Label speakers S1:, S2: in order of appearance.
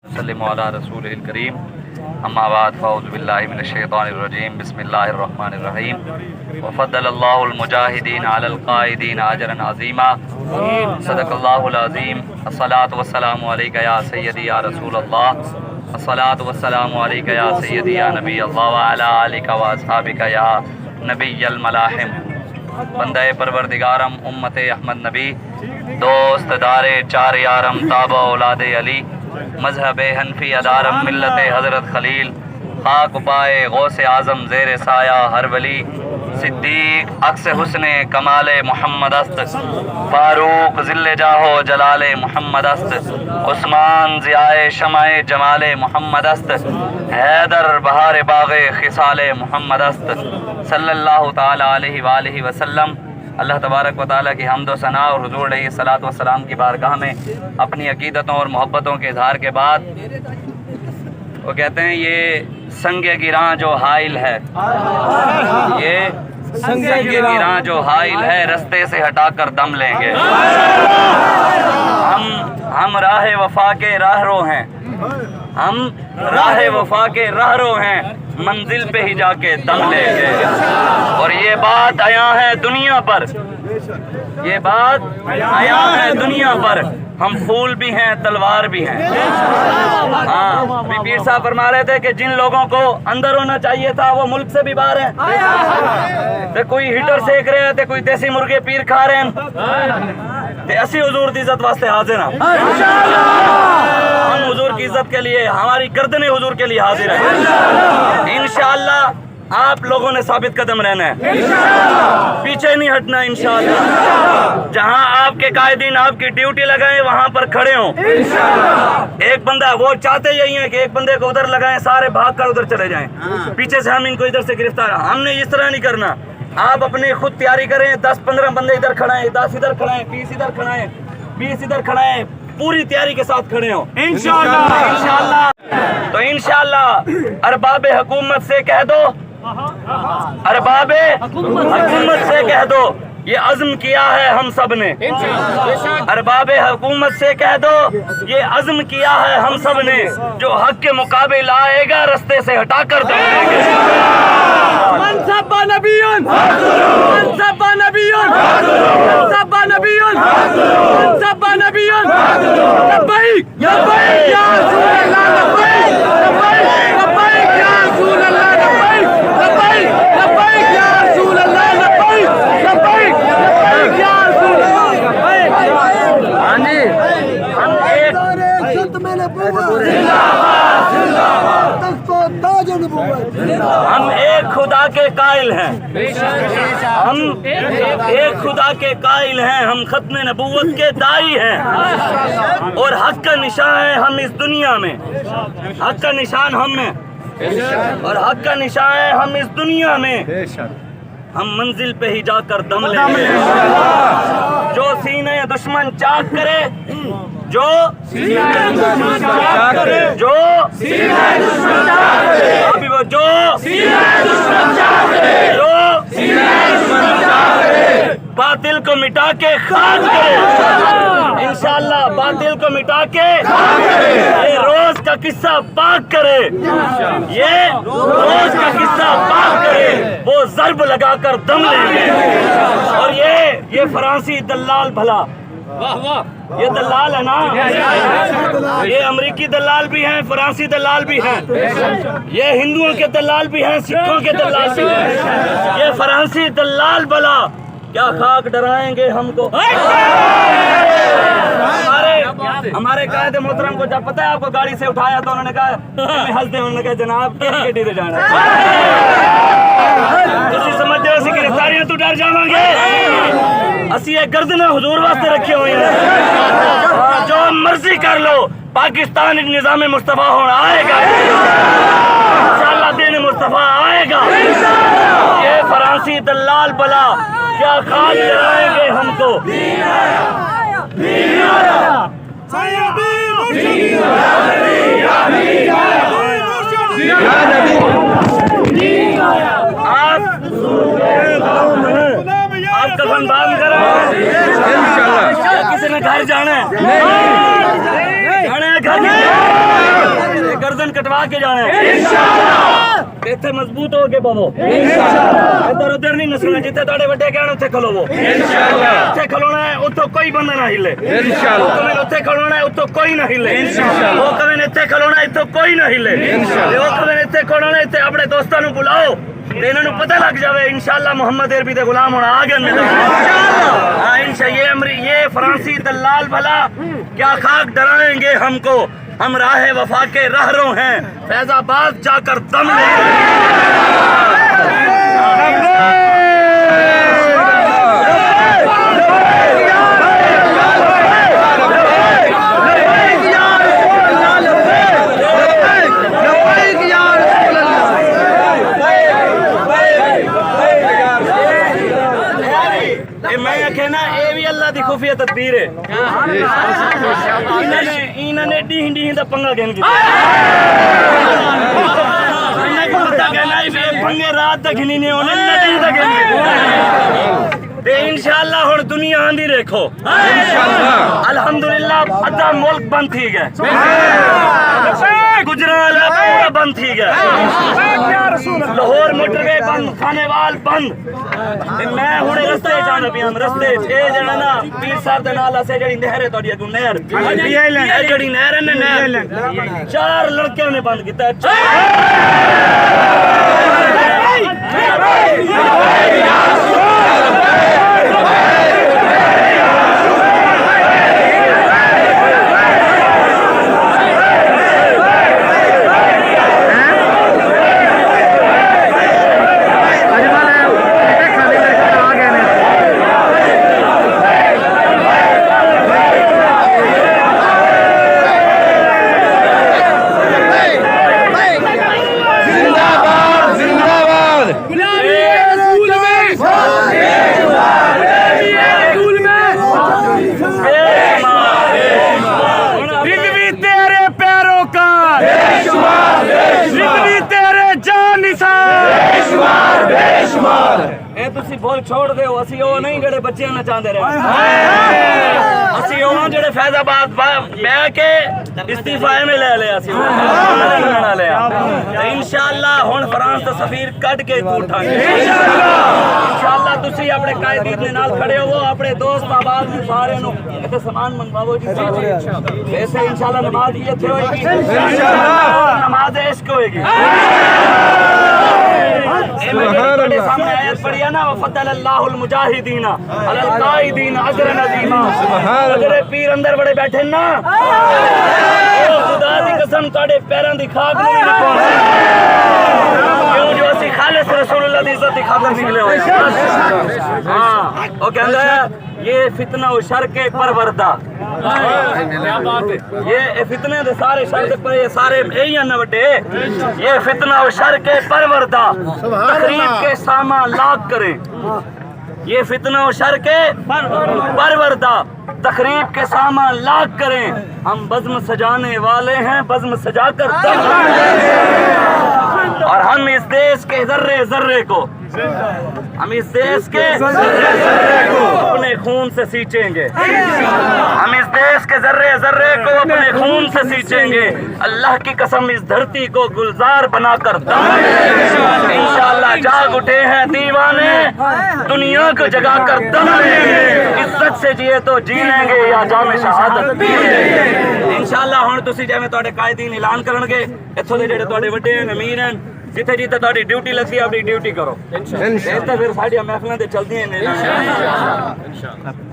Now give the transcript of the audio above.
S1: وسلم علی رسول الکریم اما بعد فاعوذ باللہ من الشیطان الرجیم بسم اللہ الرحمن الرحیم وفضل اللہ المجاہدین علی القائدین اجرا عظیما صدق اللہ العظیم الصلاۃ والسلام علیک یا سیدی یا رسول اللہ الصلاۃ والسلام علیک یا سیدی یا نبی اللہ وعلی آلک واصحابک یا نبی الملاحم بندہ پروردگارم امت احمد نبی دوست دار چار یارم تابع اولاد علی مذہب حنفی ادارم ملت حضرت خلیل خاک پائے غوث اعظم زیر سایہ ہر ولی صدیق عکس حسن کمال محمد است فاروق ذل جاہو جلال محمد است عثمان ضیاء شمع جمال محمد است حیدر بہار باغ خصال محمد است صلی اللہ تعالی علیہ وآلہ وسلم۔ اللہ تبارک و تعالیٰ کی حمد و ثنا اور حضور علیہ الصلوۃ والسلام کی بارگاہ میں اپنی عقیدتوں اور محبتوں کے اظہار کے بعد وہ کہتے ہیں یہ سنگ گراں جو حائل ہے، یہ سنگ گراں جو حائل ہے رستے سے ہٹا کر دم لیں گے۔ ہم راہ وفا کے راہ رو ہیں، ہم راہ وفا کے راہ رو ہیں، منزل پہ ہی جا کے دم لیں گے۔ اور یہ بات عیاں ہے دنیا پر، یہ بات عیاں ہے دنیا پر، ہم پھول بھی ہیں تلوار بھی ہیں۔ ہاں پیر صاحب فرما رہے تھے کہ جن لوگوں کو اندر ہونا چاہیے تھا وہ ملک سے بھی باہر ہیں، کوئی ہیٹر سیک رہے ہیں، کوئی دیسی مرغے پیر کھا رہے ہیں، اسی حضور کی عزت واسطے حاضر ہیں۔ ہم حضور کی عزت کے لیے، ہماری گردنیں حضور کے لیے حاضر ہیں۔ انشاءاللہ آپ لوگوں نے ثابت قدم رہنا ہے، پیچھے نہیں ہٹنا انشاءاللہ۔ جہاں آپ کے قائدین آپ کی ڈیوٹی لگائیں وہاں پر کھڑے ہوں۔ ایک بندہ وہ چاہتے یہی ہیں کہ ایک بندے کو ادھر لگائیں سارے بھاگ کر ادھر چلے جائیں، پیچھے سے ہم ان کو ادھر سے گرفتار۔ ہم نے اس طرح نہیں کرنا، آپ اپنے خود تیاری کریں، 10-15 بندے ادھر کھڑائیں، 10 ادھر کھڑائیں، 20 ادھر کھڑائیں، 20 ادھر کھڑائیں، پوری تیاری کے ساتھ کھڑے ہوں انشاءاللہ۔ تو انشاءاللہ ارباب حکومت سے کہہ دو، ارباب حکومت سے کہہ دو یہ عزم کیا ہے ہم سب نے، ارباب حکومت سے کہہ دو یہ عزم کیا ہے ہم سب نے، جو حق کے مقابل آئے گا رستے سے ہٹا کر دیں گے۔ منصب نبیون منصب نبیون منصب نبیون منصب نبیون لبیک لبیک یا رسول اللہ، لبیک لبیک لبیک یا رسول اللہ، لبیک لبیک لبیک یا رسول اللہ، لبیک لبیک لبیک یا رسول اللہ۔ ہاں جی ہم ایک ہم ایک خدا کے قائل ہیں، ہم ایک خدا کے قائل ہیں، ہم ختم نبوت کے داعی ہیں، اور حق کا نشان ہے ہم اس دنیا میں، حق کا نشان ہم میں، اور حق کا نشان ہے ہم اس دنیا میں، ہم منزل پہ ہی جا کر دم لیں گے۔ جو سینے دشمن چاک کرے، جو سینے دشمن چاک کرے، جو سینے دشمن چاک کرے، ابھی وہ جو سینے دشمن چاک کرے، جو سینے دشمن چاک کرے، باطل کو مٹا کے خاک کرے انشاءاللہ، باطل کو مٹا کے یہ روز کا قصہ پاک کرے، یہ روز کا قصہ پاک کرے، وہ ضرب لگا کر دم لیں گے۔ اور یہ فرانسی دلال بھلا، یہ دلال ہے نا، یہ امریکی دلال بھی ہیں، فرانسی دلال بھی ہیں، یہ ہندوؤں کے دلال بھی ہیں، سکھوں کے دلال بھی ہیں، یہ فرانسی دلال بھلا کیا خاک ڈرائیں گے ہم کو۔ ہمارے قائد محترم کو جب پتہ ہے آپ کو گاڑی سے اٹھایا تو انہوں نے کہا ہنستے، انہوں نے کہا جناب گڈی سے جانا تسی سمجھتے ہو اسی گرفتاریاں تو ڈر جاواں گے، اسی ایک گردنیں حضور واسطے رکھے ہوئے ہیں، جو مرضی کر لو پاکستان ایک نظام مصطفیٰ ہونا آئے گا انشاءاللہ، دین مصطفیٰ آئے گا۔ یہ فرانسی دلال بلا کیا خاک ڈرائیں گے ہم کو۔ آپ کفن باندھ کر کسی نے گھر جانا ہے، گھر کٹوا کے جانا ہے انشاءاللہ اتنے مضبوط ہو کے بہو انشاءاللہ ادھر ادھر نہیں نسنا جتنے تھوڑے بڑے کہنے اتنے کھلو وہ انشاءاللہ اتنے کھلونا ہے اتوں کوئی بندہ نہ ہلے انشاءاللہ اتنے کھلونا ہے اتوں کوئی نہ ہلے انشاءاللہ وہ کہیں اتنے کھلونا ہے اتوں کوئی نہ ہلے وہ کہیں اتنے کھلونا ہے اتنے اپنے دوستانوں بلاؤ انہوں نے پتہ لگ جاوے انشاءاللہ محمد عربی دے غلام ہونا آگے انشاءاللہ یہ فرانسی دلال بھلا کیا خاک ڈرائیں گے ہم کو ہم راہ وفا کے رہرو ہیں فیض آباد جا کر دم خفیہ تدبیر ہے انہوں نے ڈیہن ڈیہن دا پنگا گھن کی انہیں کو پتہ کہنا ہے پنگے رات دا گھنی نہیں ہونے نڈی دا گھنی تے انشاءاللہ ہون دنیا آندھی ریکھو الحمدللہ ادھا ملک بند تھی گئے گجران پورا بند تھی گئے لاہور موٹر وے بند کھانے وال بند میں ہونے رستے جانا بھی ہم رستے چھے جانا نا پیر صاحب دے نالا سے جڑی نہر ہے تو اگوں نہر یہ جڑی نہر ہے نا نہر 4 لڑکیوں نے بند کیتا تسی بول چھوڑ دے ہو اسی وہ نہیں جڑے بچے نہ چاہتے رہے اسی وہ جڑے فیض آباد بہ کے استعفائے میں لے لیا اسی انشاءاللہ ہن فرانس دا سفیر کٹ کے اٹھا گے انشاءاللہ تسی اپنے قائدین دے نال کھڑے ہو اپنے دوست آباد دے سارے نو تے سامان منگواؤ جی ویسے انشاءاللہ نماز یہ تھے ہوئے گی انشاءاللہ نماز عشق ہوئے گی سامنے آیت پڑھیا نا وفضل اللہ المجاہدین علی القائدین اجرا عظیما اگر پیر اندر بڑے بیٹھے نا خدا دی قسم تاڑے پیران دی خاک نہیں پہنچے کیوں جو اسی خالص رسول اللہ دی عزت دی خاطر نکلے ہوئے ہاں وہ کہندا ہے یہ فتنہ و شر کے پروردہ یہ فتنے دے سارے شر پر یہ سارے یہی ہیں وڈے یہ فتنہ و شر کے پروردہ تقریب کے سامان لاغ کریں یہ فتنہ و شر کے پروردہ تقریب کے سامان لاغ کریں ہم بزم سجانے والے ہیں بزم سجا کر اور ہم اس دیش کے ذرے ذرے کو ہم اس دیش کے اپنے خون سے سینچیں گے ہم اس دیش کے ذرے ذرے کو اپنے خون سے سینچیں گے اللہ کی قسم اس دھرتی کو گلزار بنا کر انشاءاللہ جاگ اٹھے ہیں دیوانے دنیا کو جگا کر دم لیں گے عزت سے جیے تو جی لیں گے یا جام شہادت پی لیں گے انشاءاللہ ہن تسی جویں تواڈے قائدین اعلان کرن گے ایتھوں دے جڑے تواڈے وڈے امیر ہیں جتھے جتھے تواڈی ڈیوٹی لگدی ہے اپنی ڈیوٹی کرو انشاءاللہ پھر ساڈیاں محفلاں تے چلدیاں نے انشاءاللہ